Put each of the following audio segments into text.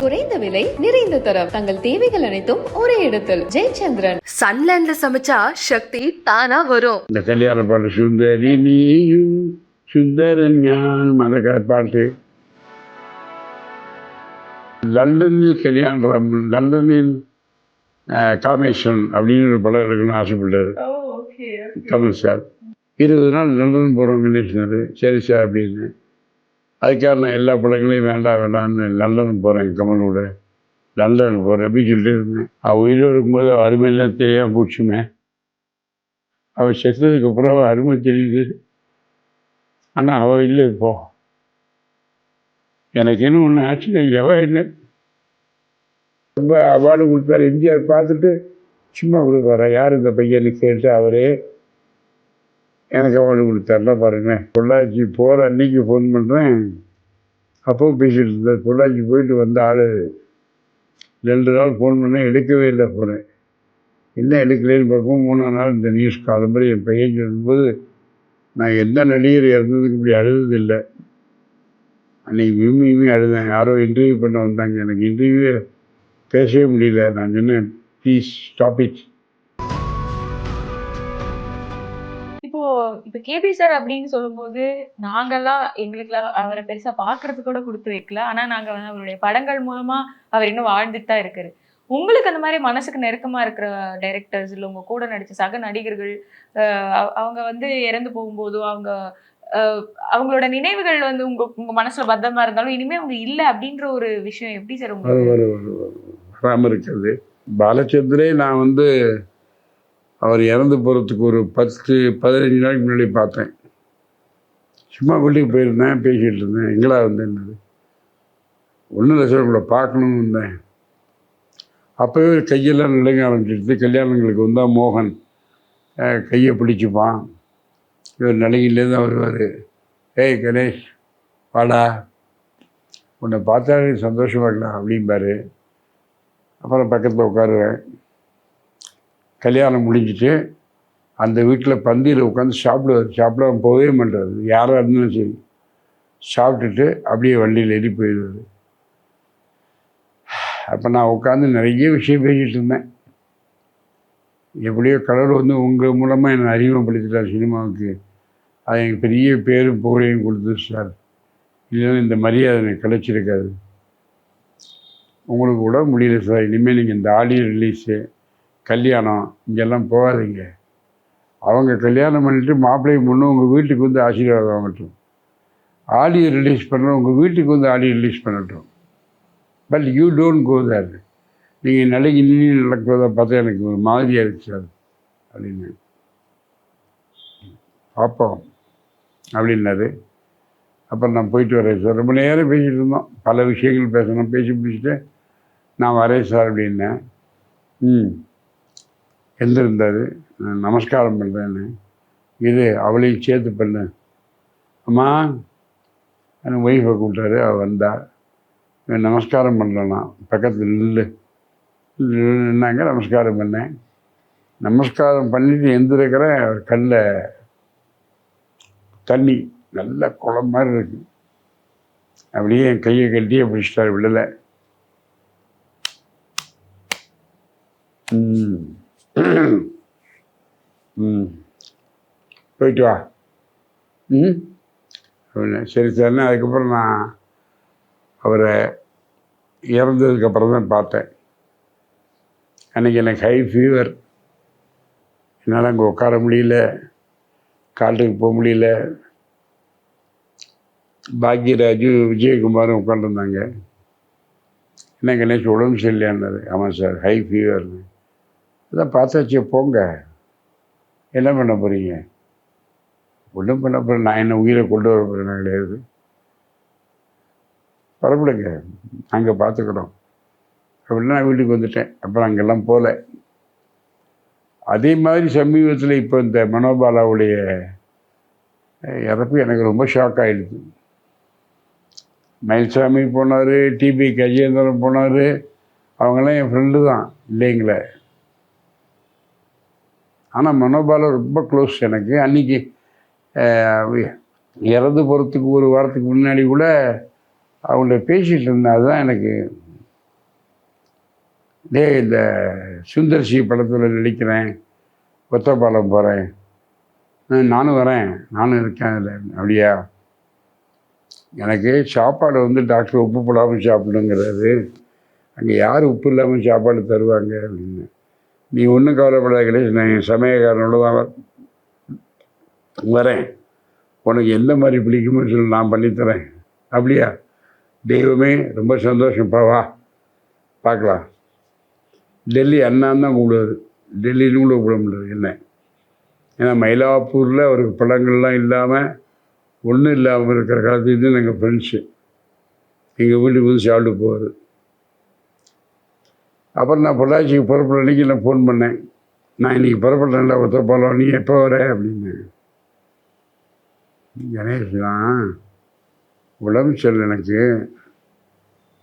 குறைந்த விலை நிறைந்த தரம் தங்கள் தேவைகள் அனைத்தும் ஒரே இடத்தில். ஜெயச்சந்திரன். சன்லேண்ட்ல சமைச்சா சக்தி தானா வரும். இந்த கல்யாண பாட்டு சுந்தரி நீயும் சுந்தரன் ஞான் அந்த பாட்டு லண்டனில் கல்யாணம், லண்டனில் காமேஸ்வரன் அப்படின்னு ஒரு படம் இருக்குன்னு ஆசைப்பட்டார் கமல் சார். 20 நாள் லண்டன் போகிறோம்னு சொன்னார். சரி சார் அப்படின்னு. அதுக்காக நான் எல்லா படங்களையும் வேண்டாம்னு லண்டன் போகிறேன், கமலோட லண்டன் போகிறேன் அப்படின்னு சொல்லிட்டு இருந்தேன். அவள் உயிரோடு இருக்கும்போது அருமையெல்லாம் தெரியாமல் போச்சுமே. அவள் செத்ததுக்கப்புறம் அவள் அருமை தெரியுது. ஆனால் அவள் இல்லை இப்போ. எனக்கு இன்னும் ஒன்று ஆக்சிடென்ட் எவன் இல்லை. ரொம்ப அவார்டு கொடுத்தாரு. எம்ஜிஆர் பார்த்துட்டு சும்மா கொடுப்பாரா யார் இந்த பையனு கேட்டு அவரே எனக்கு அவார்டு கொடுத்தாருன்னா பாருங்கள். பொள்ளாச்சி போகிற அன்னைக்கு ஃபோன் பண்ணுறேன். அப்போவும் பேசிகிட்டு இருந்தார். பொள்ளாச்சி போயிட்டு வந்த ஆள் 2 நாள் ஃபோன் பண்ணேன், எடுக்கவே இல்லை. போனேன் என்ன எடுக்கலேன்னு பார்ப்போம். 3ஆம் நாள் இந்த நியூஸ் காலம்பரி என் பையன் சொல்லும்போது நான் எந்த நடிகர் இறந்ததுக்கு இப்படி அழுததில்லை. அன்றைக்கி விரும்பி அழுதேன். யாரோ இன்டர்வியூ பண்ண வந்தாங்க. எனக்கு இன்டர்வியூவே பேசவே முடியல. நான் சொன்னேன் ப்ளீஸ் ஸ்டாப் இட். இப்போ கேபி சார் அப்படின்னு சொல்லும்போது நாங்கெல்லாம் எங்களுக்குலாம் அவரை பெருசா பாக்குறது கூட கொடுத்து வைக்கல. ஆனா நாங்க வந்து அவருடைய படங்கள் மூலமா அவர் இன்னும் வாழ்ந்துட்டு தான் இருக்காரு. உங்களுக்கு அந்த மாதிரி மனசுக்கு நெருக்கமா இருக்கிற டைரக்டர்ஸ் இல்லை உங்க கூட நடிச்ச சக நடிகர்கள் அவங்க வந்து இறந்து போகும்போதோ அவங்களோட நினைவுகள் வந்து உங்க மனசுல பத்திரமா இருந்தாலும் இனிமே அவங்க இல்லை அப்படின்ற ஒரு விஷயம் எப்படி சார் உங்களுக்கு இருக்கிறது? பாலச்சந்திரே நான் வந்து அவர் இறந்து போகிறதுக்கு ஒரு 10-15 நாளைக்கு முன்னாடி பார்த்தேன். சும்மா வீட்டுக்கு போயிருந்தேன், பேசிகிட்டு இருந்தேன். எங்களா வந்தேன்னது ஒன்றும் இல்லை சார், உங்களை பார்க்கணும்னு வந்தேன். அப்போவே கையெல்லாம் நிலைங்க ஆரம்பிச்சிடுது. கல்யாணங்களுக்கு வந்தால் மோகன் கையை பிடிச்சிப்பான். இவர் நிலையிலேருந்து தான் வருவார். ஏய் கணேஷ் வாடா, உன்னை பார்த்தாலே சந்தோஷமாக இருக்கலாம் அப்படிம்பாரு. அப்புறம் பக்கத்தில் உட்காருவேன். கல்யாணம் முடிஞ்சிட்டு அந்த வீட்டில் பந்தியில் உட்காந்து சாப்பிடாம போகவே மாட்டார். யாராக இருந்தாலும் சரி சாப்பிட்டுட்டு அப்படியே வண்டியில் ஏறி போயிடுவார். அப்போ நான் உட்காந்து நிறைய விஷயம் பேசிகிட்டு இருந்தேன். எப்படியோ கடவுள் வந்து உங்கள் மூலமாக என்னை அறிமுகப்படுத்திட்டார் சினிமாவுக்கு. அது எனக்கு பெரிய பேரும் புகழையும் கொடுத்துரு சார். இல்லைன்னா இந்த மரியாதை எனக்கு கிடைச்சிருக்காது. உங்களுக்கு கூட முடியல சார். இனிமேல் நீங்கள் இந்த ஆடியோ ரிலீஸு கல்யாணம் இங்கெல்லாம் போகாதீங்க. அவங்க கல்யாணம் பண்ணிவிட்டு மாப்பிள்ளைக்கு முன்னே உங்கள் வீட்டுக்கு வந்து ஆசீர்வாதம் வாங்கட்டும். ஆடியோ ரிலீஸ் பண்ணுறோம் உங்கள் வீட்டுக்கு வந்து ஆடியோ ரிலீஸ் பண்ணட்டும். பட் யூ டோன்ட் கோ தேர். நீங்கள் நிலைக்கு நின்று நடக்கிறத பார்த்தா எனக்கு ஒரு மாதிரியாக இருக்கு சார் அப்படின்னு. பார்ப்போம் அப்படின்னாரு. அப்புறம் நான் போயிட்டு வரேன் சார். ரொம்ப நேரம் பேசிகிட்டு இருந்தோம். பல விஷயங்கள் பேசணும். பேசி முடிச்சுட்டு நான் வரேன் சார் அப்படின்னேன். எழுந்திருந்தார். நான் நமஸ்காரம் பண்ணுறேன்னு. இது அவளையும் சேர்த்து பண்ணு அம்மா. எனக்கு ஒய்ஃபை கூப்பிட்டாரு. அவள் வந்தா. நமஸ்காரம் பண்ணுறேன்னா பக்கத்தில் நின்னாங்க. நமஸ்காரம் பண்ணேன். நமஸ்காரம் பண்ணிட்டு எழுந்திருக்கிறேன். அவர் கண்ணில் தண்ணி நல்ல குளம் மாதிரி இருக்கு. அப்படியே என் கையை கட்டியே பிடிச்சிட்டார், விடலை. போயிட்டு வா அப்படின்னா சரி சார்னு. அதுக்கப்புறம் நான் அவரை இறந்ததுக்கப்புறம் தான் பார்த்தேன். அன்றைக்கி எனக்கு ஹை ஃபீவர். என்னால் அங்கே உட்கார முடியல, காட்டுக்கு போக முடியல. பாக்யராஜு விஜயகுமாரும் உட்காந்துருந்தாங்க. என்ன கணேஷ் உடம்பு சரியில்லையான்னாரு. ஆமாம் சார் ஹை ஃபீவர்னு. அதான் பார்த்தாச்சு, போங்க. என்ன பண்ண போகிறீங்க? ஒன்றும் பண்ண போகிறேன். நான் என்ன உயிரை கொண்டு வர போகிறேன் கிடையாது. பரப்பிடுங்க, அங்கே பார்த்துக்கிறோம் அப்படின்னா நான் வீட்டுக்கு வந்துட்டேன். அப்புறம் அங்கெல்லாம் போகல. அதே மாதிரி சமீபத்தில் இப்போ இந்த மனோபாலாவுடைய இறப்பு எனக்கு ரொம்ப ஷாக் ஆகிடுது. மயில்சாமி போனார், டிபி கஜேந்திரன் போனார். அவங்கெல்லாம் என் ஃப்ரெண்டு தான் இல்லைங்களே. ஆனால் மனோபாலா ரொம்ப க்ளோஸ் எனக்கு. அன்றைக்கி இறந்து போகிறதுக்கு ஒரு வாரத்துக்கு முன்னாடி கூட அவங்கள்ட்ட பேசிகிட்டு இருந்தேன். அதுதான் எனக்கு இந்த சுந்தர்சி படத்தில் நடிக்கிறேன், ஒத்தப்பாலம் போகிறேன், நானும் வரேன், நானும் இருக்கேன் அதில். அப்படியா? எனக்கு சாப்பாடு வந்து டாக்டர் உப்பு போடாமல் சாப்பிடுங்கிறாரு, அங்கே யார் உப்பு இல்லாமல் சாப்பாடு தருவாங்க அப்படின்னு. நீ ஒன்றும் கவலைப்படாத கணேஷ், நான் என் சமயக்காரனோட தான் வரேன், உனக்கு எந்த மாதிரி பிடிக்கும்னு சொல்லி நான் பண்ணித்தரேன். அப்படியா? தெய்வமே ரொம்ப சந்தோஷம்ப்பா, வா பார்க்கலாம். டெல்லி அண்ணான் தான் கூப்பிடுவார், டெல்லின்னு கூட கூப்பிட முடியாது என்ன. ஏன்னா மயிலாப்பூரில் அவருக்கு பழங்கள்லாம் இல்லாமல் ஒன்றும் இல்லாமல் இருக்கிற காலத்துக்கு தான் நாங்கள் ஃப்ரெண்ட்ஸு. எங்கள் வீட்டுக்கு வந்து சாப்பிட்டு போவார். அப்புறம் நான் பொள்ளாச்சிக்கு புறப்படுற அன்றைக்கி நான் ஃபோன் பண்ணேன், நான் இன்றைக்கி புறப்படுறேன்டா ஒத்தப்பாலம், நீ எப்போ வர அப்படின்னு. கணேஷ் தான் உடம்பு சரியில்லை எனக்கு,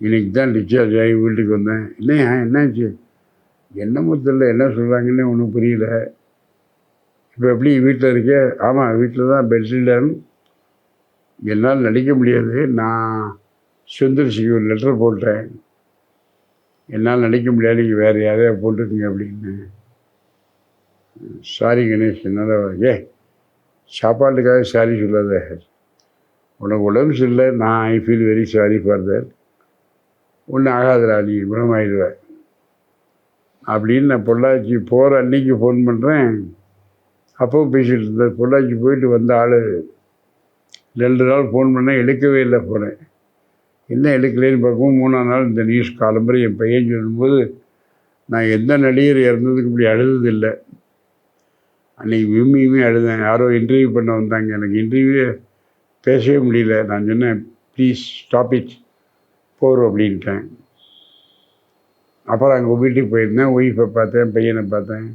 இன்றைக்கி தான் டிஸ்சார்ஜ் ஆகி வீட்டுக்கு வந்தேன். இல்லையா என்னாச்சு? என்னமோ தெரியல, என்ன சொல்கிறாங்கன்னு ஒன்றும் புரியல. இப்போ எப்படி வீட்டில் இருக்கே? ஆமாம் வீட்டில் தான், பெட்ஷீட்டன். என்னால் நடிக்க முடியாது, நான் சுந்தர்சிக்கு ஒரு லெட்டர் போட்டேன், என்னால் நடிக்க முடியாது, நீங்கள் வேறு யாரையா போட்டுருக்குங்க அப்படின்னு. சாரி கணேஷ், என்னால் சாப்பாட்டுக்காக சாரி சொல்லாத, உனக்கு உடம்பு சரியில்லை, நான் I feel very sorry for that, ஒன்றும் ஆகாதுடா, நீ குணமாயிடுவேன் அப்படின்னு. நான் பொள்ளாச்சி போகிற அன்றைக்கி ஃபோன் பண்ணுறேன், அப்போவும் பேசிகிட்டு இருந்தார். பொள்ளாச்சி போயிட்டு வந்த ஆள் 2 நாள் ஃபோன் பண்ணேன், எடுக்கவே இல்லை. போனேன், என்ன எடுக்கலேன்னு பார்க்கவும் 3ஆம் நாள் இந்த நியூஸ் காலம்பரை என் பையன் சொல்லும்போது, நான் எந்த நடிகர் இறந்ததுக்கு இப்படி அழுததில்லை. அன்றைக்கி விம்மியுமே அழுதேன். யாரோ இன்டர்வியூ பண்ண வந்தாங்க, எனக்கு இன்டர்வியூவே பேசவே முடியல. நான் சொன்னேன், ப்ளீஸ் ஸ்டாப் இட், போகிறோம் அப்படின்ட்டேன். அப்புறம் அங்கே வீட்டுக்கு போயிருந்தேன், ஒய்ஃபை பார்த்தேன், பையனை பார்த்தேன்.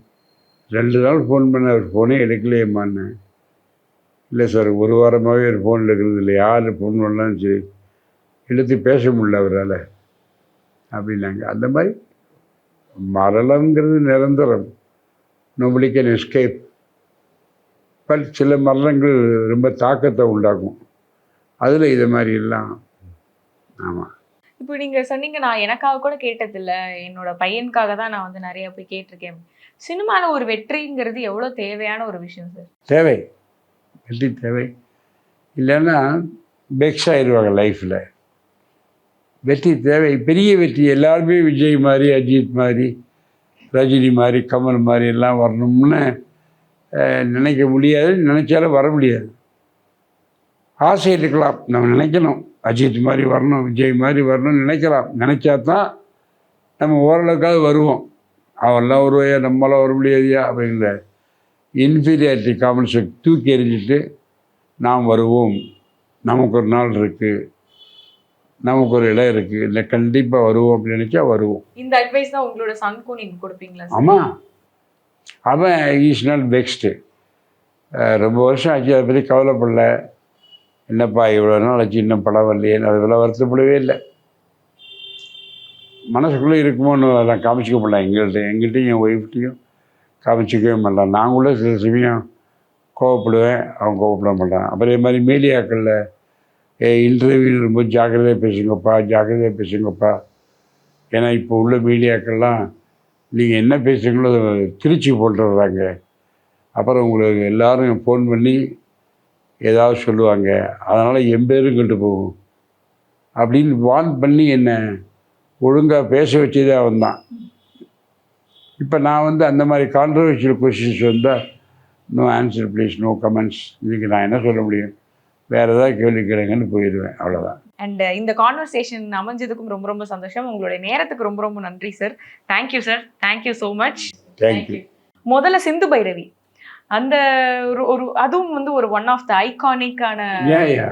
2 நாள் ஃபோன் பண்ண, அவர் ஃபோனே எடுக்கலையேம்மான்னு. இல்லை சார், ஒரு வாரமாகவே ஒரு ஃபோன் எடுக்கிறது இல்லை, யார் ஃபோன் பண்ணலாம் சரி எடுத்து பேச முடியல அவரால் அப்படின்னாங்க. அந்த மாதிரி மரணங்கிறது நிரந்தரம், நோபடி கேன் எஸ்கேப். பட் சில மரணங்கள் ரொம்ப தாக்கத்தை உண்டாக்கும், அதில் இதை மாதிரி எல்லாம். ஆமாம். இப்போ நீங்க சொன்னீங்க, நான் எனக்காக கூட கேட்டதில்லை, என்னோட பையனுக்காக தான் நான் வந்து நிறைய போய் கேட்டிருக்கேன். சினிமாவில் ஒரு வெற்றிங்கிறது எவ்வளோ தேவையான ஒரு விஷயம் சார்? தேவை, வெற்றி தேவை. இல்லைன்னா பெக்ஸ் ஆயிடுவாங்க லைஃப்பில். வெற்றி தேவை, பெரிய வெற்றி. எல்லாருமே விஜய் மாதிரி, அஜித் மாதிரி, ரஜினி மாதிரி, கமல் மாதிரி எல்லாம் வரணும்னு நினைக்க முடியாது, நினச்சாலும் வர முடியாது. ஆசை இருக்கலாம், நம்ம நினைக்கணும், அஜித் மாதிரி வரணும், விஜய் மாதிரி வரணும்னு நினைக்கலாம். நினச்சா தான் நம்ம ஓரளவுக்காவது வருவோம். அவெல்லாம் வருவையா, நம்மளாம் வர முடியாதியா அப்படிங்கிற இன்ஃபீரியாரிட்டி காம்ப்ளெக்ஸை தூக்கி எறிஞ்சிட்டு நாம் வருவோம், நமக்கு ஒரு நாள் இருக்குது, நமக்கு ஒரு இடம் இருக்குது, இல்லை கண்டிப்பாக வருவோம் அப்படின்னு நினச்சா வருவோம். இந்த அட்வைஸ் தான் உங்களோட சனுக்கும் நீங்கள் கொடுப்பீங்களா? ஆமாம், அவன் இஸ் நாட் பெக்ஸ்ட்டு. ரொம்ப வருஷம் ஆச்சு, அதை பற்றி கவலைப்படல. என்னப்பா இவ்வளோ நாள் ஆச்சு இன்னும் படம் வரலையேன்னு அதெல்லாம் வருத்தப்படவே இல்லை. மனசுக்குள்ளே இருக்குமோன்னு அதெல்லாம் காமிச்சிக்க மாட்டேன். எங்கள்கிட்டையும் என் ஒய்ஃப்டையும் காமிச்சிக்கவே மாட்டான். நான் கூட சில சமயம் கோவப்படுவேன், அவன் கோவப்பட மாட்டான். அப்புறம் இது மாதிரி மீடியாக்களில் இன்டர்வியூ ரொம்ப ஜாக்கிரதையாக பேசுங்கப்பா, ஜாக்கிரதையாக பேசுங்கப்பா. ஏன்னா இப்போ உள்ள மீடியாக்கள்லாம் நீங்கள் என்ன பேசுங்களோ அதை திருச்சி போட்டுடுறாங்க. அப்புறம் உங்களுக்கு எல்லோரும் ஃபோன் பண்ணி ஏதாவது சொல்லுவாங்க, அதனால் என் பேரும் கெட்டு போகும் அப்படின்னு வார்ன் பண்ணி என்னை ஒழுங்காக பேச வச்சதே அவன் தான். இப்போ நான் வந்து அந்த மாதிரி கான்ட்ரவர்ஷியல் கொஸ்டின்ஸ் வந்தால் no answer please, no comments, இதுக்கு நான் என்ன சொல்ல முடியும், வேறு ஏதாவது கேள்வி கேளுங்கன்னு போயிடுவேன், அவ்வளோதான். அண்ட் இந்த கான்வர்சேஷன் அமைஞ்சதுக்கும் ரொம்ப ரொம்ப சந்தோஷம். உங்களுடைய நேரத்துக்கு ரொம்ப ரொம்ப நன்றி sir. Thank you sir, thank you so much. Thank you. முதல்ல சிந்து பைரவி, அந்த ஒரு அதுவும் வந்து ஒரு ஒன் ஆஃப் த ஐகானிக்கான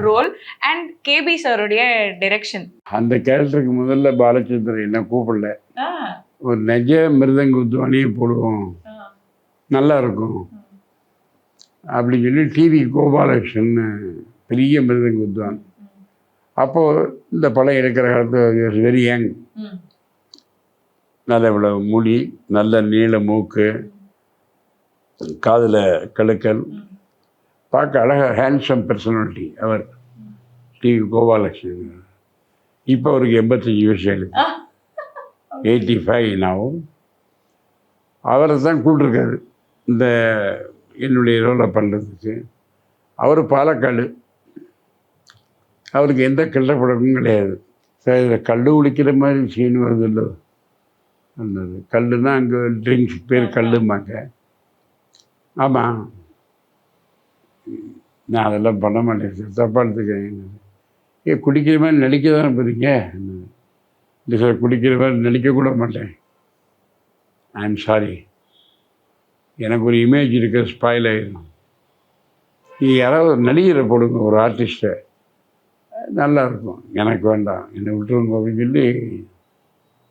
ரோல். அண்ட் கேபி சாருடைய டைரக்ஷன். அந்த கேரக்டருக்கு முதல்ல பாலச்சந்திரன் என்ன கூப்பிடல, ஒரு நெஜ மிருதங்க உத்வானியே போடுவோம், நல்லா இருக்கும் அப்படின்னு சொல்லி டிவி கோபாலகிருஷ்ணன் பெரிய மிருதங்க உத்வான். அப்போது இந்த படம் எடுக்கிற காலத்து வெரி யங், நல்ல இவ்வளோ முடி, நல்ல நீள மூக்கு, காதில் கழுக்கல், பார்க்க அழகாக ஹேண்ட்ஸம் பர்சனாலிட்டி அவர் டிவி கோபாலகிருஷ்ணன். இப்போ அவருக்கு 85 வயசு ஆகுது, 85 நாவும். அவரை தான் கூப்பிட்ருக்காரு இந்த என்னுடைய ரோலை பண்ணுறதுக்கு. அவர் பாலக்காடு, அவருக்கு எந்த கெட்ட பழக்கமும் கிடையாது. சார் இதில் கல் குளிக்கிற மாதிரி சீன் வருது இல்லை, அந்த கல்லுன்னா அங்கே ட்ரிங்க்ஸ் பேர் கல்லுமாங்க. ஆமாம், நான் அதெல்லாம் பண்ண மாட்டேன் சார், தப்பாக எடுத்துக்கிறேன். குடிக்கிற மாதிரி நடிக்க தானே போகிறீங்க? இல்லை சார், குடிக்கிற மாதிரி நடிக்கக்கூட மாட்டேன். ஐ எம் சாரி, எனக்கு ஒரு இமேஜ் இருக்க ஸ்பாயில் ஆகிடும். நீங்கள் யாராவது ஒரு நடிகரை போடுங்க, ஒரு ஆர்டிஸ்ட்டை, நல்லா இருக்கும். எனக்கு வேண்டாம், என்னை விட்டுருங்க அப்படின்னு சொல்லி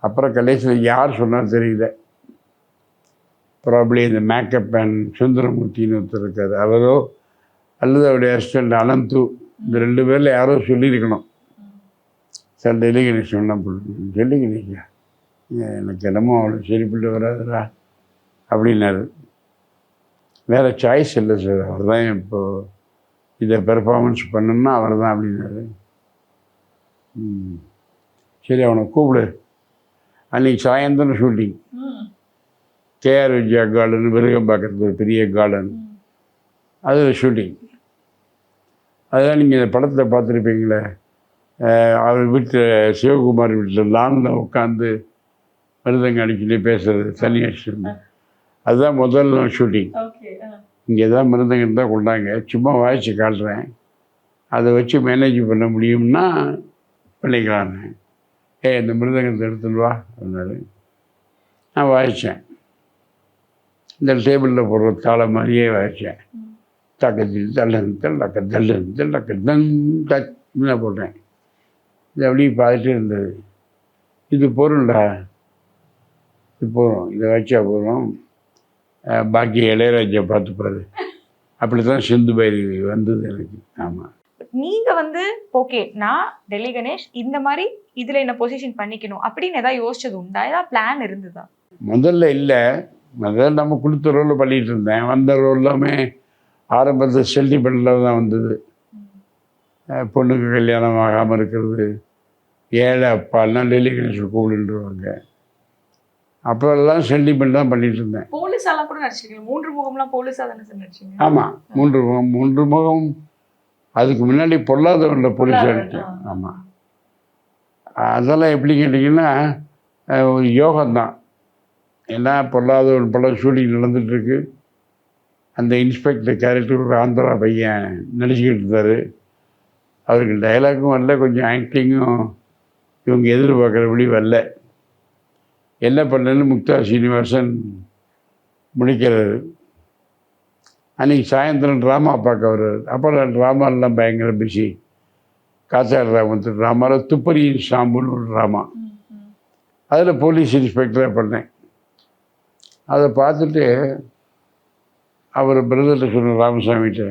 அப்புறம் கடைசியில் யார் சொன்னாலும் தெரியல. ப்ராப்ளி இந்த மேக்கப் மேன் சுந்தரமூர்த்தின்னு ஒருத்தர் இருக்காது, அவரோ அல்லது அவருடைய அசிஸ்டண்ட் அனந்து, இந்த 2 பேரில் யாரோ சொல்லியிருக்கணும். சார் டெல்லி கணேஷ் சொன்னால் போடணும். டெல்லி கணேஷா, எனக்கு என்னமோ அவ்வளோ சரிப்பட்டு வராதுடா அப்படின்னாரு. வேறு சாய்ஸ் இல்லை சார், அவர் தான் இப்போது இதை பெர்ஃபார்மன்ஸ் பண்ணணும்னா அவர் தான் அப்படின்னாரு. சரி, அவனை கூப்பிடு. அன்றைக்கி சாயந்தரம் ஷூட்டிங், கேஆர் விஜயா கார்டன், விருகம்பாக்கத்தில் ஒரு பெரிய கார்டன், அதில் ஷூட்டிங். அதுதான் நீங்கள் இந்த படத்தில் பார்த்துருப்பீங்களே, அவர் வீட்டில் சிவகுமார் வீட்டில் லானில் உட்காந்து மருதங்க அடிச்சுட்டு பேசுகிறது தனியாக. அதுதான் முதல் நாள் ஷூட்டிங். இங்கே தான் மருந்தங்க தான் கொண்டாங்க, சும்மா வாய்ச்சி காட்டுறேன், அதை வச்சு மேனேஜ் பண்ண முடியும்னா பண்ணிக்கலான்னு. இந்த மிருதங்கத்தை எடுத்துட்டு வா அப்படின்னாரு. நான் வாய்ச்சேன், இந்த டேபிளில் போடுற தாளை மாதிரியே வாய்ச்சேன். தக்கத்தில் தள்ளன் தள்ளக்க தள்ளன் தள்ளக்க தன் டச்சுன்னு போட்டேன். இது அப்படியே பார்த்துட்டே இருந்தது. இது போகிறோம்டா, இது போகிறோம், இதை வச்சா போகிறோம், பாக்கி இளையராஜா பார்த்துப்பாரு. அப்படி தான் சிந்து பைரவி வந்தது எனக்கு. ஆமாம், நீங்க வந்து ஓகே நான் டெல்லி கணேஷ் இந்த மாதிரி இதுல என்ன பொசிஷன் பண்ணிக்கணும் அப்படின்னு ஏதாவது யோசிச்சது உண்டா? ஏதாவது பிளான் இருந்ததா? முதல்ல இல்லை, முதல்ல நம்ம கொடுத்த ரோலில் பண்ணிகிட்டு இருந்தேன். வந்த ரோல் எல்லாமே ஆரம்பத்தில் சென்டிமெண்ட்டில் தான் வந்தது. பொண்ணுக்கு கல்யாணம் ஆகாமல் இருக்கிறது, ஏழை அப்பாலாம் டெல்லி கணேஷ் கூப்பிடுவாங்க. அப்போல்லாம் சென்டிமெண்ட் தான் பண்ணிகிட்டு இருந்தேன். போலீஸாலாம் கூட நடிச்சிருக்கீங்க, 3 முகம்லாம் போலீஸாக தானே நடிச்சிங்க? ஆமாம், 3 முகம். அதுக்கு முன்னாடி பொல்லாதவனில் போலீஸ் அடித்தேன். ஆமாம், அதெல்லாம் எப்படி கேட்டிங்கன்னா ஒரு யோகம்தான். ஏன்னா பொல்லாதவன் படம் ஷூட்டிங் நடந்துகிட்ருக்கு. அந்த இன்ஸ்பெக்டர் கேரக்டர் ஒரு ஆந்திரா பையன் நடிச்சுக்கிட்டு இருந்தார். அவருக்கு டைலாக்கும் வரல, கொஞ்சம் ஆக்டிங்கும் இவங்க எதிர்பார்க்குறபடி வரல. என்ன பண்ணேன்னு முக்தா சீனிவாசன் முடிக்கிறாரு. அன்றைக்கி சாயந்தரம் ட்ராமா பார்க்க வர்றாரு. அப்புறம் ட்ராமாலாம் பயங்கர பிஸி. காத்தார் ராமத்து ட்ராமாவில் துப்பறியின் சாம்புன்னு ஒரு ட்ராமா, அதில் போலீஸ் இன்ஸ்பெக்டராக பண்ணேன். அதை பார்த்துட்டு அவர் பிரதர்கிட்ட சொன்ன, ராமசாமிகிட்ட,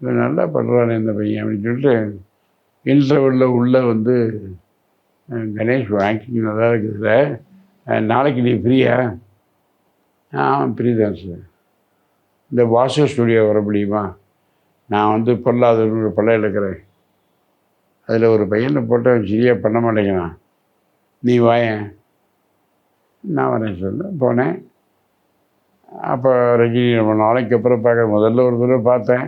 இவன் நல்லா பண்ணுறானே இந்த பையன் அப்படின்னு சொல்லிட்டு இன்டர்வெல்லில் உள்ளே வந்து, கணேஷ் ஆக்டிங் நல்லா இருக்குதுல்ல, நாளைக்கு நீ ஃப்ரீயா? ஃப்ரீ தான் சார். இந்த வாசு ஸ்டுடியோ வர முடியுமா? நான் வந்து பொல்லாதவன் ஒரு படம் எடுக்கிறேன், அதில் ஒரு பையனை போட்டு அவன் சரியாக பண்ண மாட்டேங்கிறான், நீ வாயேன். நான் வரேன் சொன்னேன், போனேன். அப்போ ரஜினி ரொம்ப நாளைக்கு அப்புறம் பார்க்க, முதல்ல ஒரு தடவை பார்த்தேன்.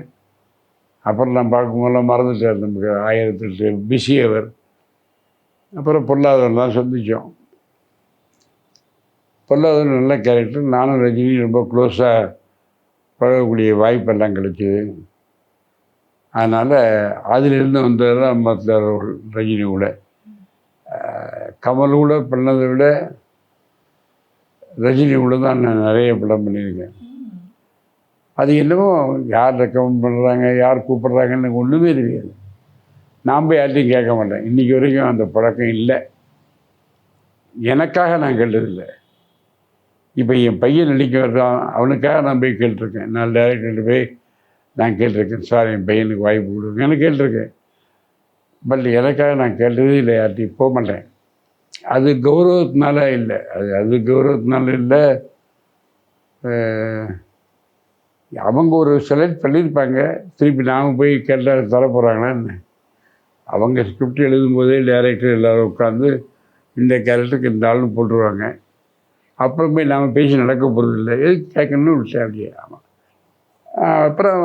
அப்புறம் நான் பார்க்கும்போதெல்லாம் மறந்துட்டார், நமக்கு 1008 பிஸி அவர். அப்புறம் பொல்லாதவன் தான் சந்தித்தோம். பொல்லாதவன் நல்ல கேரக்டர். நானும் ரஜினி ரொம்ப க்ளோஸாக பழகக்கூடிய வாய்ப்பெல்லாம் கிடைச்சிது. அதனால் அதிலிருந்து வந்தது தான் மற்ற ரஜினி கூட. கமல் கூட பண்ணதை விட ரஜினி கூட தான் நான் நிறைய படம் பண்ணியிருக்கேன். அது என்னமோ யார் ரெக்கமெண்ட் பண்ணுறாங்க, யார் கூப்பிட்றாங்கன்னு எனக்கு ஒன்றுமே தெரியாது. நான் போய் யார்ட்டையும் கேட்க மாட்டேன். இன்றைக்கி வரைக்கும் அந்த பழக்கம் இல்லை. எனக்காக நான் கேட்டதில்லை. இப்போ என் பையன் நடிக்க வர்றான், அவனுக்காக நான் போய் கேட்டிருக்கேன். நான் டைரக்டர்கிட்ட போய் நான் கேட்டிருக்கேன், சார் என் பையனுக்கு வாய்ப்பு கொடுங்க கேட்டிருக்கேன். பட் எனக்காக நான் கேட்டதே இல்லை, யார்ட்டையும் போக மாட்டேன். அது கௌரவத்தினால இல்லை, அது கௌரவத்தினால இல்லை. அவங்க ஒரு செலக்ட் பண்ணியிருப்பாங்க, திருப்பி நாம் போய் கேட்டால் தர போகிறாங்களான்னு. அவங்க ஸ்கிரிப்ட் எழுதும்போதே டைரக்டர் எல்லோரும் உட்காந்து இந்த கேரக்டருக்கு இந்த ஆள்னு போட்டுருவாங்க. அப்புறமே நாம் பேசி நடக்க போகிறது இல்லை, எதுக்கு கேட்கணும்னு விட்டேன் அப்படியே. ஆமாம். அப்புறம்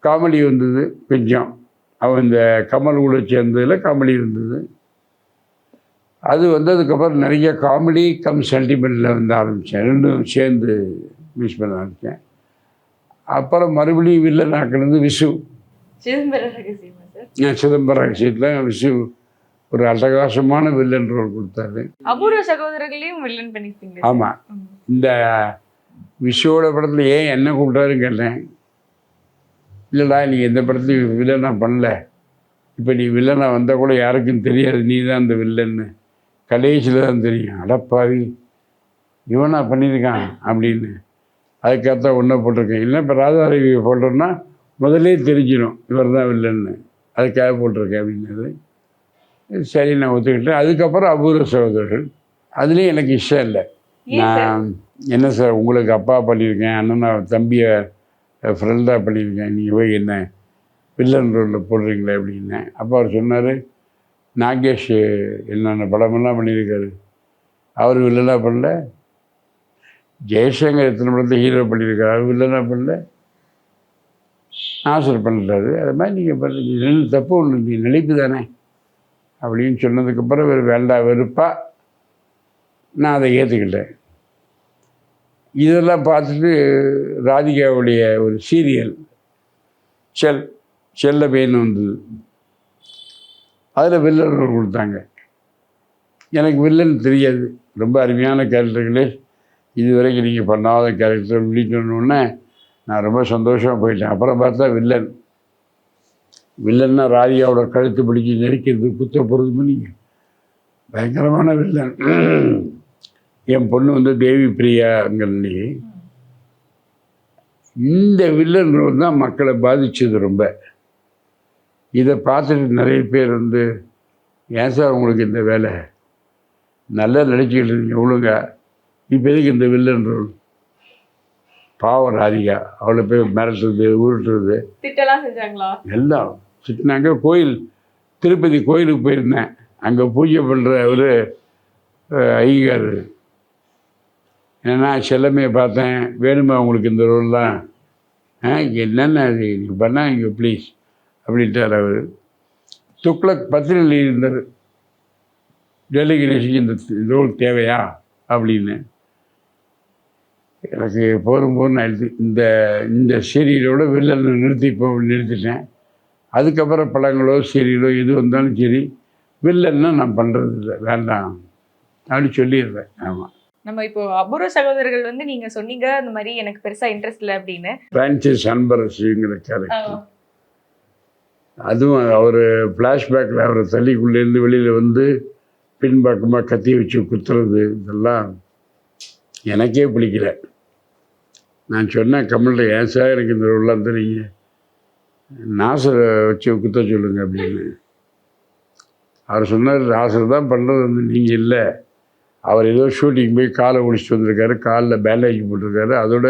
காமெடி வந்தது கொஞ்சம். அவன் இந்த கமல் கூட சேர்ந்ததில் காமெடி இருந்தது. அது வந்ததுக்கப்புறம் நிறைய காமெடி கம் சென்டிமெண்ட்டில் வந்து ஆரம்பித்தேன். ரெண்டும் சேர்ந்து மிஸ் பண்ண ஆரம்பித்தேன். அப்புறம் மறுபடியும் வில்லன் ஆக்கினது விசு. சிதம்பரம் ரகசியமா சார்? சிதம்பரம் ரகசியத்தில் விசு ஒரு அட்டகாசமான வில்லன் ரோல் கொடுத்தாரு. அபூர்வ சகோதரர்களையும் வில்லன் பண்ணிருப்பீங்க. ஆமாம். இந்த விசுவோட படத்தில் ஏன் என்ன கூப்பிட்டாருன்னு கேட்டேன். இல்லைடா நீ எந்த படத்துலையும் வில்லனாக பண்ணல, இப்போ நீ வில்லனாக வந்தால் கூட யாருக்கும் தெரியாது நீ தான் அந்த வில்லன்னு, கடைசியில் தான் தெரியும். அடப்பாவி இவனா பண்ணியிருக்கான் அப்படின்னு. அதுக்காகத்தான் ஒன்றை போட்டிருக்கேன். இல்லை இப்போ ராதாரவி போட்டோன்னா முதலே தெரிஞ்சிடும் இவர் தான் வில்லன்னு, அதுக்காக போட்டிருக்கேன் அப்படின்னது. சரி நான் ஒத்துக்கிட்டேன். அதுக்கப்புறம் அபூர்வ சகோதரர்கள், அதுலேயும் எனக்கு இஷ்டம் இல்லை. நான் என்ன சார் உங்களுக்கு அப்பா பண்ணியிருக்கேன், அண்ணனை தம்பியை ஃப்ரெண்டாக பண்ணியிருக்கேன், நீங்கள் போய் என்ன வில்லன் ரோலில் போடுறீங்களே அப்படின்னேன். அப்போ அவர் சொன்னார், நாகேஷ் என்னென்ன படமெல்லாம் பண்ணியிருக்காரு, அவர் வில்லனாக பண்ணல. ஜெயசங்கர் எத்தனை படத்தை ஹீரோ பண்ணியிருக்காரு, அவர் வில்லனாக பண்ணல. நாசர் பண்ணுறாரு. அது மாதிரி நீங்கள் பண்ணுறீங்க, ரெண்டு தப்பு ஒன்று, நீ நினைப்பு தானே அப்படின்னு சொன்னதுக்கப்புறம் வேண்டாம் வெறுப்பாக நான் அதை ஏற்றுக்கிட்டேன். இதெல்லாம் பார்த்துட்டு ராதிகாவுடைய ஒரு சீரியல் செல்லபேன்னு வந்தது. அதில் வில்லன் ரோல் கொடுத்தாங்க. எனக்கு வில்லன் தெரியாது, ரொம்ப அருமையான கேரக்டர்களே இதுவரைக்கும் நீங்கள் பண்ணாத கேரக்டர் விழிக்கணுன்னே நான் ரொம்ப சந்தோஷமாக போயிட்டேன். அப்புறம் பார்த்தா வில்லன்னா ராதிகாவோட கழுத்து பிடிச்சி நெரிக்கிறது, குத்த போகிறது பண்ணி பயங்கரமான வில்லன். என் பொண்ணு வந்து தேவி பிரியாங்கல்லி. இந்த வில்லன் ரோல் தான் மக்களை பாதிச்சது ரொம்ப. இதை பார்த்துட்டு நிறைய பேர் வந்து, ஏன் சார் உங்களுக்கு இந்த வேலை, நல்லா நடிச்சுக்கிட்டு இருந்தீங்க ஒழுங்க, இப்போ எதுக்கு இந்த வில்லன் ரோல்? பாவம் ராதிகா, அவளை போய் மிரட்டுறது உருட்டுறது திட்டலாம் செஞ்சாங்களா? எல்லாம் திட்டினாங்க. திருப்பதி கோயிலுக்கு போயிருந்தேன், அங்கே பூஜை பண்ணுற ஒரு ஐயங்கார், ஏன்னா செல்லமையை பார்த்தேன், வேணுமா உங்களுக்கு இந்த ரோல்லாம், என்னென்ன அது நீங்கள் பண்ணால் இங்கே ப்ளீஸ் அப்படின்ட்டார் அவர். துக்ளக் பத்திரிகை இருந்தார், டெல்லி கணேஷுக்கு இந்த ரோல் தேவையா அப்படின்னு. எனக்கு போதும் ஆயிடுச்சு. இந்த சீரியலோட வில்லனை நிறுத்திட்டேன். அதுக்கப்புறம் படங்களோ சீரியலோ எது வந்தாலும் சரி, வில்லன்னா நான் பண்ணுறது இல்லை, வேண்டாம் அப்படி சொல்லிடுறேன். ஆமாம். நம்ம இப்போ அபூர்வ சகோதரர்கள் வந்து நீங்க சொன்னீங்க அந்த மாதிரி எனக்கு பெருசா இன்ட்ரெஸ்ட் இல்லை அப்படின்னு. பிரான்சிஸ் அன்பரசுங்கிற கேரக்டர், அதுவும் அவர் ஃப்ளாஷ்பேக்கில் அவரை தள்ளிக்குள்ளேருந்து வெளியில் வந்து பின்பக்கமாக கத்தி வச்சு குத்துறது, இதெல்லாம் எனக்கே பிடிக்கல. நான் சொன்னேன் கமல்கிட்ட, ஏன் சார் எனக்கு இந்த ரோல்லாம் தெரியுங்க, நாசரை வச்சு குத்த சொல்லுங்க அப்படின்னு. அவர் சொன்னார், நாசர் தான் பண்ணுறது வந்து நீங்கள் இல்லை, அவர் ஏதோ ஷூட்டிங் போய் காலை ஒடிச்சிட்டு வந்திருக்காரு, காலில் பேண்டேஜ் போட்டிருக்காரு, அதோட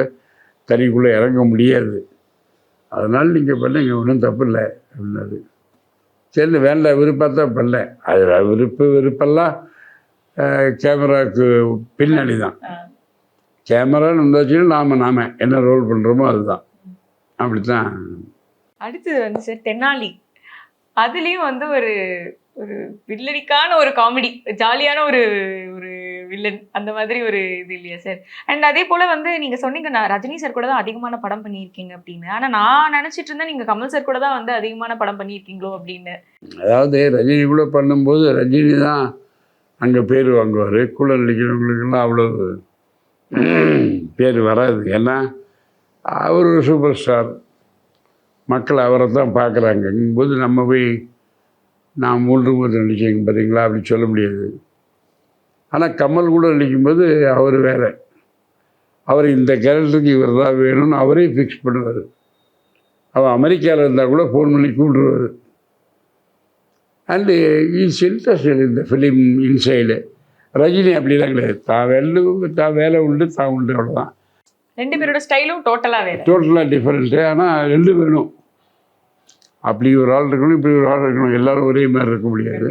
தறிக்குள்ளே இறங்க முடியாது, அதனால் நீங்கள் பண்ணுங்க, ஒன்றும் தப்பு இல்லை அப்படின்னாரு. சரி வேண்டாம், விருப்பத்தான் பண்ணல. அது விருப்பெல்லாம் கேமராவுக்கு பின்னாடி தான். கேமரான்னு இருந்தாச்சுன்னா நாம் என்ன ரோல் பண்ணுறோமோ அதுதான், அப்படித்தான். அடுத்தது வந்து சார் தென்னாலி, அதுலேயும் வந்து ஒரு ஒரு வில்லனிக்கான ஒரு காமெடி, ஜாலியான ஒரு ஒரு வில்லன், அந்த மாதிரி ஒரு இது இல்லையா சார்? அண்ட் அதே போல் வந்து நீங்கள் சொன்னீங்க, நான் ரஜினி சார் கூட தான் அதிகமான படம் பண்ணியிருக்கீங்க அப்படின்னு. ஆனால் நான் நினச்சிட்டு இருந்தேன் நீங்கள் கமல் சார் கூட தான் வந்து அதிகமான படம் பண்ணியிருக்கீங்களோ அப்படின்னு. அதாவது ரஜினி கூட பண்ணும்போது ரஜினி தான் அங்கே பேர் வாங்குவார், கூட நடிக்கிறவங்களுக்கெல்லாம் அவ்வளோ பேர் வராது. ஏன்னா அவர் ஒரு சூப்பர் ஸ்டார், மக்கள் அவரை தான் பார்க்குறாங்கங்கும்போது நம்ம போய் நான் 3 முறை நடிச்சேங்க பார்த்தீங்களா அப்படி சொல்ல முடியாது. ஆனால் கமல் கூட நடிக்கும்போது அவர் வேறு, அவர் இந்த கேரக்டருக்கு இவர் தான் வேணும்னு அவரே ஃபிக்ஸ் பண்ணுவார். அவன் அமெரிக்காவில் இருந்தால் கூட ஃபோன் பண்ணி கூப்பிடுவார். அண்டு இஸ் இன்ட்ரெஸ்டட் இந்த ஃபிலிம் இன்சைடு. ரஜினி அப்படிலாம் கிடையாது, தான் வேலை உண்டு தான் உண்டு, அவ்வளோதான். 2 பேரோட ஸ்டைலும் டோட்டலா வேற. டோட்டலாக டிஃப்ரெண்ட்டு. ஆனால் 2 வேணும். அப்படி ஒரு ஆள் இருக்கணும், இப்படி ஒரு ஆள் இருக்கணும். எல்லாரும் ஒரே மாதிரி இருக்க முடியாது.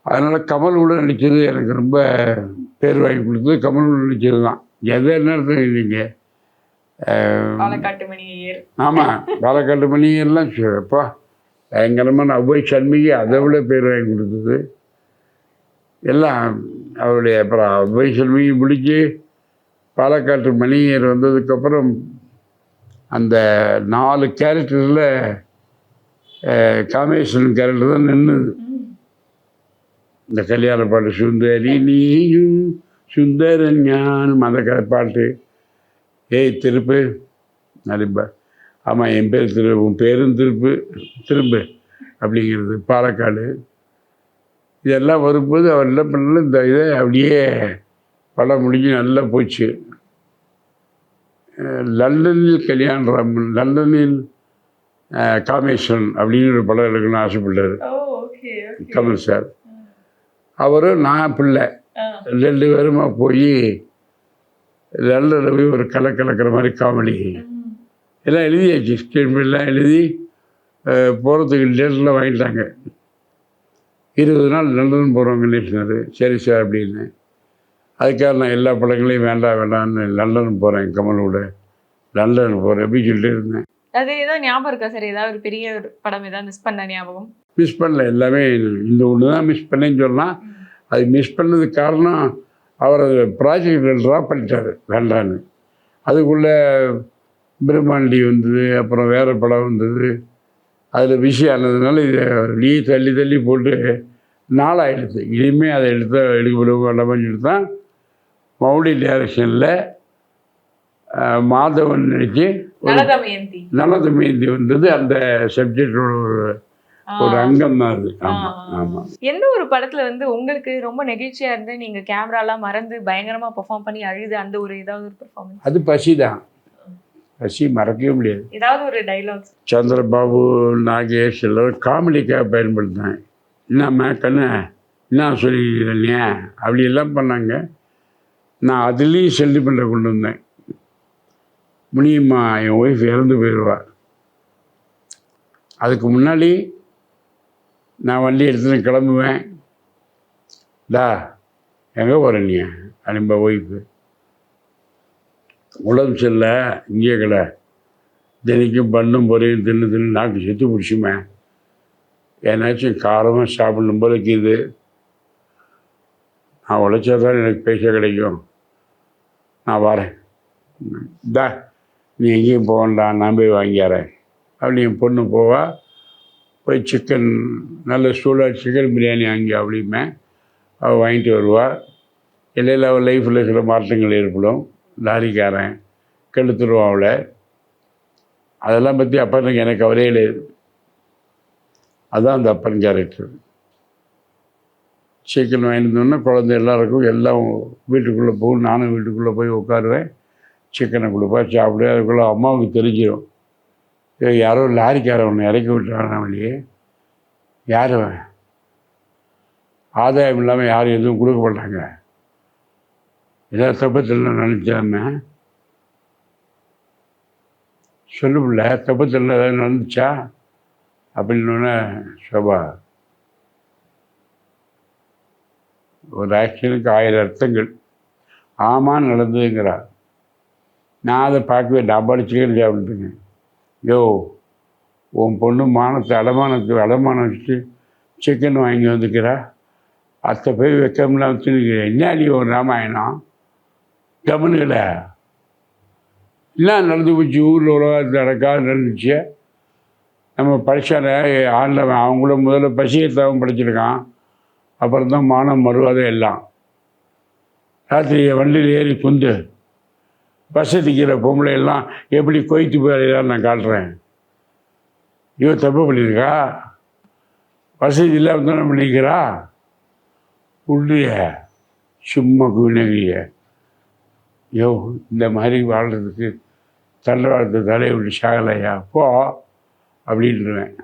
அதனால் கமலோட நடித்தது எனக்கு ரொம்ப பேர் வாங்கி கொடுத்தது கமலோட நடித்தது தான். எதை நேரத்தில் இல்லைங்க. பாலக்காட்டு மணியர். ஆமாம், பாலக்காட்டு மணியெல்லாம் அப்பா பயங்கரமான அவ்வை சண்முகி அதை விட பேர் வாங்கி கொடுத்தது எல்லாம் அவருடைய. அப்புறம் அவ்வை சண்முகி பிடிச்சி பாலக்காட்டு மணியர் வந்ததுக்கப்புறம் அந்த 4 கேரக்டரில் காமேஸ்வரன் கேரக்டர் தான் நின்றுது. இந்த கல்யாண பாட்டு சுந்தரி நீயும் சுந்தரன் ஞானும் அந்த பாட்டு. ஏய் திருப்பு நடிப்பா. ஆமாம், என் பேர் உன் பேரும் திருப்பு அப்படிங்கிறது பாலக்காடு. இதெல்லாம் வரும்போது அவர் என்ன பண்ணல, இந்த இதை அப்படியே படம் முடிஞ்சு நல்லா போச்சு. லண்டனில் கல்யாணராமன், லண்டனில் காமேஸ்வரன் அப்படின்னு ஒரு படம் எடுக்கணும்னு ஆசைப்பட்டார் கமல் சார். அவரும் நான் பிள்ளை 2 பேருமா போய் லண்டனில் போய் ஒரு கலக்கிற மாதிரி காமெடி எல்லாம் எழுதியாச்சு. ஸ்டேட்மெண்ட்லாம் எழுதி போகிறதுக்கு டேட்டெலாம் வாங்கிட்டாங்க. 20 நாள் லண்டன் போகிறவங்க சொன்னார். சரி சார் அப்படின்னு. அதுக்காக நான் எல்லா படங்களையும் வேண்டாம்னு லண்டன் போகிறேன், கமலோட லண்டன் போகிறேன் அப்படின்னு சொல்லிட்டு இருந்தேன். அது ஏதாவது ஞாபகம் இருக்கா சார்? ஏதாவது ஒரு பெரிய படம் ஏதாவது மிஸ் பண்ண ஞாபகம்? மிஸ் பண்ணல, எல்லாமே இந்த ஒன்று தான் மிஸ் பண்ணேன்னு சொல்லலாம். அது மிஸ் பண்ணதுக்கு காரணம் அவர் அது ப்ராஜெக்டில் ட்ராப் பண்ணிட்டார் வேண்டான்னு. அதுக்குள்ளே பிரம்மாண்டி வந்தது, அப்புறம் வேறு படம் வந்தது. அதில் பிஸி ஆனதுனால இதை அப்படியே தள்ளி போட்டு நாளாகிடுது. இனிமேல் அதை எடுக்க வேண்டாமான்னு சொல்லி தான் மௌடி டைரக்ஷனில் மாதவன் நடிச்சு நலதமயந்தி வந்தது. அந்த சப்ஜெக்டோட ஒரு அங்கம் தான் அது. ஆமாம் ஆமாம். எந்த ஒரு படத்துல வந்து உங்களுக்கு ரொம்ப நெகிழ்ச்சியா இருந்து நீங்க கேமராலாம் மறந்து பயங்கரமா பெர்ஃபார்ம் பண்ணி அழுது அந்த ஒரு ஏதாவது ஒரு பெர்ஃபார்மன்ஸ்? அது பசி தான். பசி மறக்கவே முடியாது. ஏதாவது ஒரு டைலாக்ஸ்? சந்திரபாபு, நாகேஷ் எல்லோரும் காமெடிக்காக பயன்படுத்தினேன். என்னம்மா கண்ணு என்ன சொல்லிக்கிறேன் அப்படி எல்லாம் பண்ணாங்க. நான் அதுலேயும் சென்டிமெண்ட்டை கொண்டு வந்தேன். முனியம்மா என் ஒய்ஃப் இறந்து போயிடுவா. அதுக்கு முன்னாடி நான் வண்டி எடுத்துன்னு கிளம்புவேன். எங்கே போகிறேன் நீ அனுப்ப ஒய்ஃபு உடம்பு செல்ல இங்கே கடை தினைக்கும் பண்ணும் பொறையும் தின்னு நாக்கு செத்து பிடிச்சுமே, ஏன்னாச்சும் காரமாக சாப்பிடணும் போல இருக்குது. நான் உழைச்சா தான் எனக்கு பைசா கிடைக்கும். நான் வரேன். நீ எங்கேயும் போக வேண்டாம், நான் போய் வாங்கிக்கிறேன் அப்படி என் பொண்ணு போவா. போய் சிக்கன் நல்ல சூடாக சிக்கன் பிரியாணி வாங்கி அப்படியுமே அவள் வாங்கிட்டு வருவாள். இடையில் அவள் லைஃப்பில் சில மாற்றங்கள் ஏற்படும். லாரிக்காரன் கெடுத்துருவான் அவளை. அதெல்லாம் பற்றி அப்பனுக்கு எனக்கு கவலையே கிடையாது. அதுதான் அந்த அப்பன் கேரக்டர். சிக்கன் வாங்கிட்டோன்னா குழந்தை எல்லாருக்கும் எல்லாம் வீட்டுக்குள்ளே போகும். நானும் வீட்டுக்குள்ளே போய் உட்காருவேன். சிக்கனை கொடுப்பா, சாப்பிடு. அதுக்குள்ளே அம்மாவுக்கு தெரிஞ்சிடும், யாரோ லாரிக்காரன் ஒன்று இறக்கி விட்டுறாங்க வெளியே. யார் ஆதாயம் இல்லாமல் யாரும் எதுவும் கொடுக்க மாட்டாங்க. ஏதாவது தப்பத்தில் நினச்சாமே சொல்லுமில்ல, தப்பத்தில் ஏதாவது நடந்துச்சா அப்படின்னோடனே சோபா ஒரு ஆக்ஷனுக்கு 1000 அர்த்தங்கள். ஆமாம் நடந்ததுங்கிறா. நான் அதை பார்க்கவே டபாடிச்சுக்கே அப்படின்ட்டுங்க. யோ உன் பொண்ணு மானத்தை அடமானம் வச்சுட்டு சிக்கன் வாங்கி வந்துக்கிறா. அத்தை போய் வைக்கம்லாம் வச்சுருக்கிறேன். என்ன நீ ஒரு ராமாயணம் கவனுங்கள என்ன நடந்து போச்சு ஊரில் உலகத்தில் நடக்காது நடந்துச்சு. நம்ம படித்தான ஆண்டவன் அவங்கள முதல்ல பசியத்தாகவும் படிச்சிருக்கான். அப்புறம் தான் மானம் மறுவாதை எல்லாம். ராத்திரி வண்டியில் ஏறி குந்து வசதிக்கிற பொம்பளை எல்லாம் எப்படி கொய்த்து போயிடலான்னு நான் காட்டுறேன். இவன் தப்பு பண்ணியிருக்கா, வசதி இல்லாமல் தானே பண்ணிக்கிறா. உள்ளிய சும்மா குவினகிய யோ இந்த மாதிரி வாழ்கிறதுக்கு தண்டவாளத்தை தலையை விட்டு சாகலையா போ அப்படின்ட்டுருவேன்.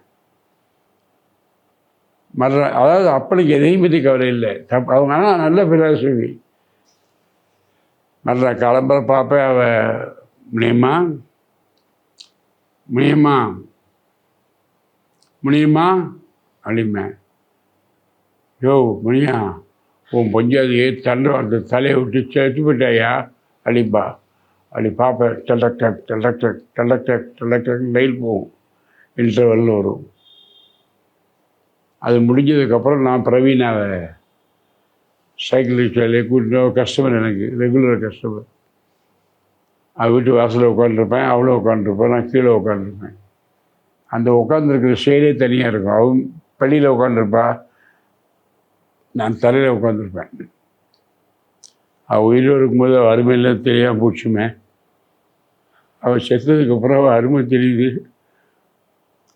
அதாவது அப்பனுக்கு எதையும் பற்றி கவலை இல்லை. அவங்க ஆனால் நல்ல பிலாசபி. நல்லா கிளம்புற பார்ப்பேன். முடியுமா முடியுமா முடியுமா அப்படிம்பேன். யோ முடியா உன் பொஞ்சாதியை தண்டு வந்து தலையை விட்டு செத்து போயிட்டாயா அப்படிப்பா. அப்படி பார்ப்பேன். டெலக்டர் டெலக்டர் டெலக்டர் டெலக்டர் லைல் போகும், இன்டர்வெல் வரும். அது முடிஞ்சதுக்கப்புறம் நான் பிரவீனாவை சைக்கிள் ரிக்ஷாலே கூட்டிட்டு கஸ்டமர், எனக்கு ரெகுலர் கஸ்டமர். அது வீட்டு வாசலில் உட்காந்துருப்பேன், அவளும் உட்காந்துருப்பேன், நான் கீழே உட்காந்துருப்பேன். அந்த உட்காந்துருக்கிற ஸ்டைலே தனியாக இருக்கும். அவன் பள்ளியில் உட்காந்துருப்பா, நான் தலையில் உட்காந்துருப்பேன். அவள் உயிரோடு இருக்கும்போது அவள் அருமையில் தெரியாமல் போச்சுமே. அவள் செத்ததுக்கப்புறம் அவள் அருமை தெரியுது.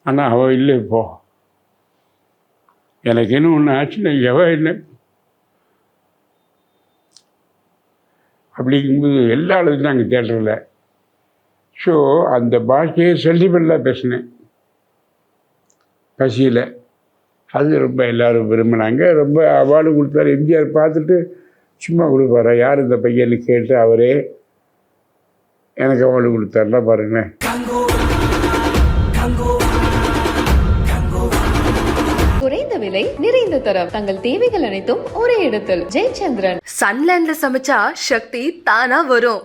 ஆனால் அவள் இல்லை இப்போ. எனக்கு என்ன ஒன்று ஆச்சுன்னா என்ன அப்படிங்கும்போது எல்லா இடத்துலையும் நாங்கள் தேட்டரில். ஸோ அந்த பாஷையை சென்டிமெண்ட்டாக பேசினேன் பசியில். அது ரொம்ப எல்லோரும் விரும்பினாங்க. ரொம்ப அவார்டு கொடுத்தாரு. எம்ஜிஆர் பார்த்துட்டு சும்மா கொடுப்பாரா, யார் இந்த பையன்னு கேட்டு அவரே எனக்கு அவார்டு கொடுத்தாருலாம் பாருங்களேன். குறைந்த விலை நிறைந்த தரம், தங்கள் தேவைகள் அனைத்தும் ஒரே இடத்தில். ஜெயச்சந்திரன். சன்லேண்ட்ல சமைச்சா சக்தி தானா வரும்.